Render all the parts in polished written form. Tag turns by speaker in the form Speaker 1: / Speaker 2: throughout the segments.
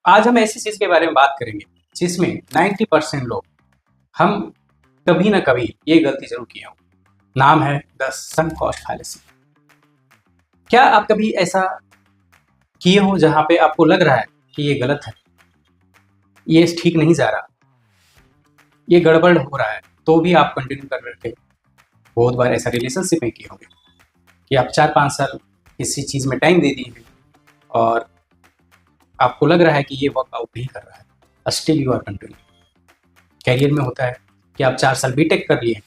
Speaker 1: आज हम ऐसी चीज के बारे में बात करेंगे जिसमें 90% लोग हम कभी ना कभी ये गलती जरूर किए हों। नाम है द सunk कॉस्ट फैलेसी। क्या आप कभी ऐसा किए हो जहां पे आपको लग रहा है कि ये गलत है, ये ठीक नहीं जा रहा, ये गड़बड़ हो रहा है, तो भी आप कंटिन्यू कर रहे थे? बहुत बार ऐसा रिलेशनशिप में किए होंगे कि आप 4-5 साल किसी चीज़ में टाइम दे दिए हैं और आपको लग रहा है कि ये वर्कआउट नहीं कर रहा है, still you are continue. Career में होता है कि आप 4 साल बीटेक कर लिए,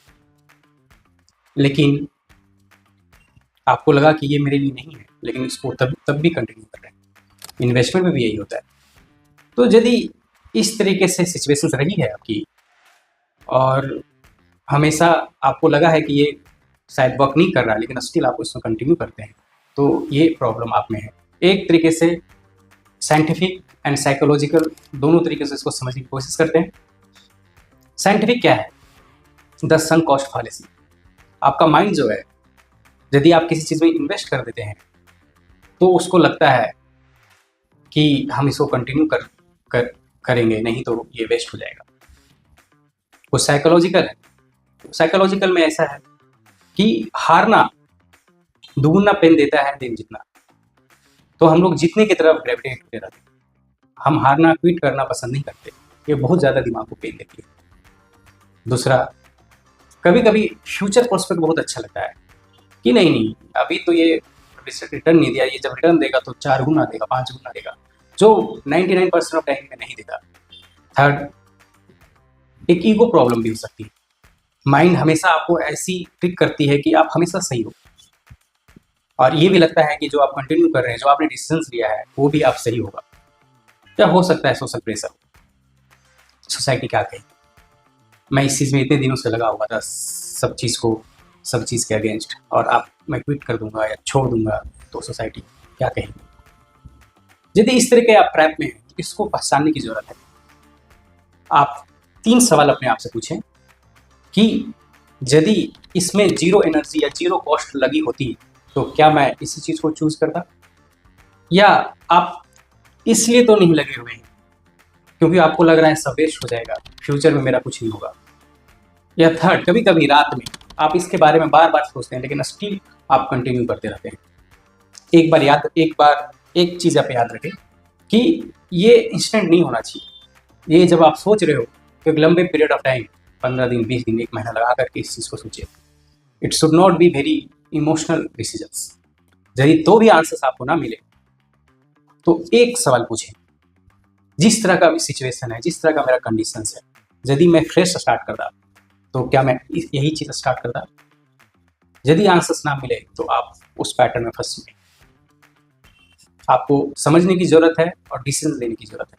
Speaker 1: लेकिन आपको लगा कि ये मेरे लिए नहीं है, लेकिन इसको तब भी कंटिन्यू कर रहे हैं। इन्वेस्टमेंट में भी यही होता है। तो यदि इस तरीके से सिचुएशंस रही है आपकी और हमेशा आपको लगा है कि ये शायद वर्क नहीं कर रहा है, लेकिन स्टिल आप उसमें कंटिन्यू करते हैं, तो ये प्रॉब्लम आप में है। एक तरीके से साइंटिफिक एंड साइकोलॉजिकल दोनों तरीके से इसको समझने की कोशिश करते हैं। साइंटिफिक क्या है? The sunk cost fallacy. आपका माइंड जो है, यदि आप किसी चीज़ में इन्वेस्ट कर देते हैं तो उसको लगता है कि हम इसको कंटिन्यू करेंगे, नहीं तो ये वेस्ट हो जाएगा। वो साइकोलॉजिकल है। साइकोलॉजिकल में ऐसा है कि हारना दुगुना पेन देता है दिन जितना, तो हम लोग जीतने की तरफ ग्रेविटेट होते रहते हैं। हम हारना, क्विट करना पसंद नहीं करते। ये बहुत ज़्यादा दिमाग को पेन देती है। दूसरा, कभी कभी फ्यूचर प्रोस्पेक्ट बहुत अच्छा लगता है कि नहीं अभी तो ये रिटर्न नहीं दिया, ये जब रिटर्न देगा तो 4 गुना देगा, 5 गुना देगा, जो 99% ऑफ टाइम में नहीं देता। थर्ड, एक ईगो प्रॉब्लम भी हो सकती है। माइंड हमेशा आपको ऐसी ट्रिक करती है कि आप हमेशा सही हो, और ये भी लगता है कि जो आप कंटिन्यू कर रहे हैं, जो आपने डिसीजंस लिया है, वो भी आप सही होगा। क्या हो सकता है? सोशल प्रेशर, सोसाइटी क्या कहे। मैं इस चीज़ में इतने दिनों से लगा हुआ था, सब चीज़ के अगेंस्ट, और आप मैं क्विट कर दूंगा या छोड़ दूंगा तो सोसाइटी क्या कहेगी। यदि इस तरह के आप ट्रैप में हैं, तो इसको पहचानने की ज़रूरत है। आप 3 सवाल अपने आप से पूछें कि यदि इसमें जीरो एनर्जी या जीरो कॉस्ट लगी होती तो क्या मैं इसी चीज़ को चूज करता, या आप इसलिए तो नहीं लगे हुए हैं क्योंकि आपको लग रहा है सब वेस्ट हो जाएगा, फ्यूचर में मेरा कुछ नहीं होगा। या थर्ड, कभी कभी रात में आप इसके बारे में बार बार सोचते हैं, लेकिन स्टिल आप कंटिन्यू करते रहते हैं। एक चीज़ आप याद रखें कि ये इंस्टेंट नहीं होना चाहिए। ये जब आप सोच रहे हो तो एक लंबे पीरियड ऑफ टाइम, 15 दिन, 20 दिन, 1 महीना लगा करके इस चीज़ को सोचिए। It should not be very emotional decisions. यदि तो भी आंसर्स आपको ना मिले तो एक सवाल पूछें, जिस तरह का सिचुएशन है, जिस तरह का मेरा कंडीशंस है, यदि मैं फ्रेश स्टार्ट करता तो क्या मैं यही चीज़ स्टार्ट करता? यदि आंसर्स ना मिले तो आप उस पैटर्न में फंस चुके। आपको समझने की ज़रूरत है और डिसीजन लेने की ज़रूरत है।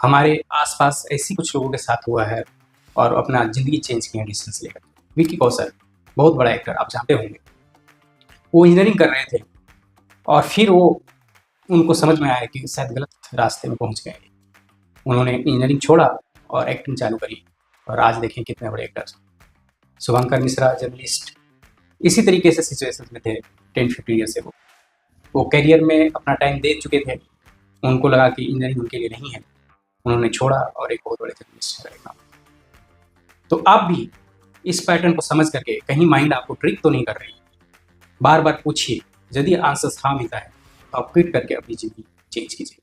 Speaker 1: हमारे आसपास ऐसी कुछ लोगों के साथ हुआ है और अपना ज़िंदगी चेंज किया डिसीजन लेकर। विक्की कौशल, बहुत बड़ा एक्टर, आप जानते होंगे। वो इंजीनियरिंग कर रहे थे और फिर उनको समझ में आया कि शायद गलत रास्ते में पहुंच गए। उन्होंने इंजीनियरिंग छोड़ा और एक्टिंग चालू करी, और आज देखें कितने बड़े एक्टर्स। शुभंकर मिश्रा, जर्नलिस्ट, इसी तरीके से सिचुएशन में थे 10-15 ईयर से। वो कैरियर में अपना टाइम दे चुके थे, उनको लगा कि इंजीनियरिंग उनके लिए नहीं है, उन्होंने छोड़ा और एक बहुत बड़े जर्नलिस्ट बने। तो आप भी इस पैटर्न को समझ करके, कहीं माइंड आपको ट्रिक तो नहीं कर रही, बार बार पूछिए। यदि आंसर हाँ मिलता है तो आप क्विट करके अपनी जिंदगी चेंज कीजिए।